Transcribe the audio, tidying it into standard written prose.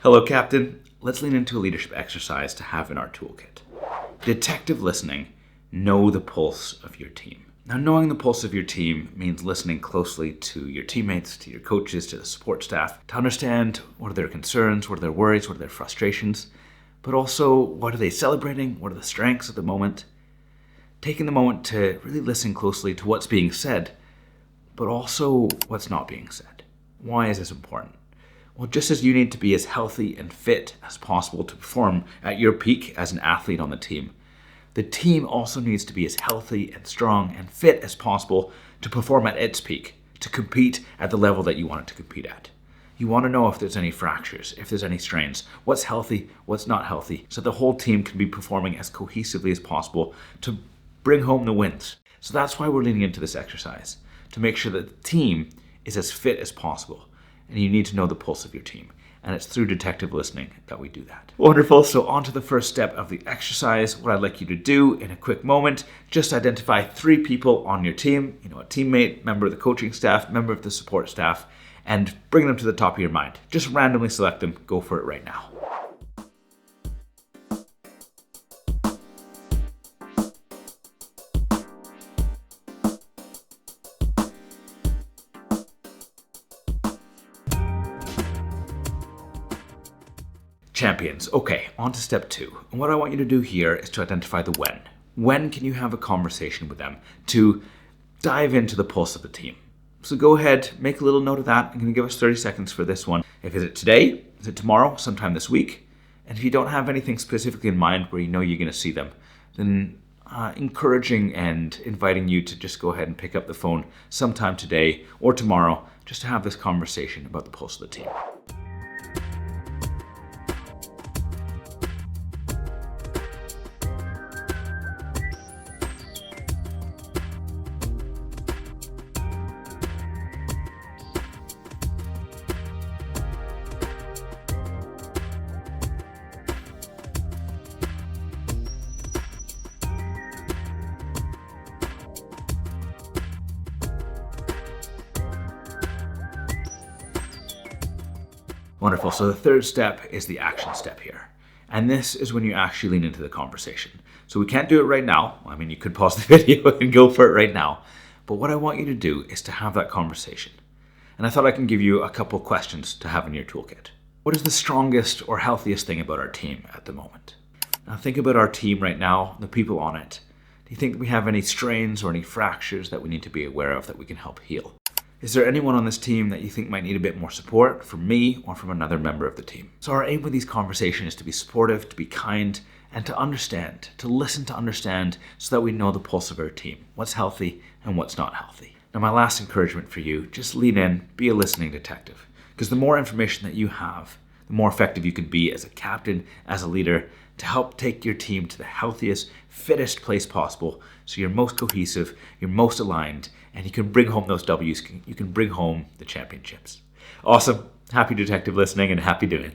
Hello, Captain. Let's lean into a leadership exercise to have in our toolkit. Detective listening, know the pulse of your team. Now, knowing the pulse of your team means listening closely to your teammates, to your coaches, to the support staff, to understand what are their concerns, what are their worries, what are their frustrations, but also what are they celebrating, what are the strengths at the moment. Taking the moment to really listen closely to what's being said, but also what's not being said. Why is this important? Well, just as you need to be as healthy and fit as possible to perform at your peak as an athlete on the team also needs to be as healthy and strong and fit as possible to perform at its peak, to compete at the level that you want it to compete at. You want to know if there's any fractures, if there's any strains, what's healthy, what's not healthy, so the whole team can be performing as cohesively as possible to bring home the wins. So that's why we're leaning into this exercise, to make sure that the team is as fit as possible. And you need to know the pulse of your team. And it's through detective listening that we do that. Wonderful. So on to the first step of the exercise. What I'd like you to do in a quick moment, just identify 3 people on your team, a teammate, member of the coaching staff, member of the support staff, and bring them to the top of your mind. Just randomly select them. Go for it right now. Champions. Okay, on to step 2. And what I want you to do here is to identify the when. When can you have a conversation with them to dive into the pulse of the team? So go ahead, make a little note of that. I'm going to give us 30 seconds for this one. Is it today? Is it tomorrow? Sometime this week? And if you don't have anything specifically in mind where you know you're going to see them, then encouraging and inviting you to just go ahead and pick up the phone sometime today or tomorrow just to have this conversation about the pulse of the team. Wonderful. So the third step is the action step here. And this is when you actually lean into the conversation. So we can't do it right now. I mean, you could pause the video and go for it right now. But what I want you to do is to have that conversation. And I thought I can give you a couple questions to have in your toolkit. What is the strongest or healthiest thing about our team at the moment? Now think about our team right now, the people on it. Do you think we have any strains or any fractures that we need to be aware of that we can help heal? Is there anyone on this team that you think might need a bit more support from me or from another member of the team? So our aim with these conversations is to be supportive, to be kind, and to understand, to listen to understand so that we know the pulse of our team, what's healthy and what's not healthy. Now my last encouragement for you, just lean in, be a listening detective. Because the more information that you have, the more effective you can be as a captain, as a leader, to help take your team to the healthiest, fittest place possible so you're most cohesive, you're most aligned, and you can bring home those W's, you can bring home the championships. Awesome. Happy detective listening and happy doing.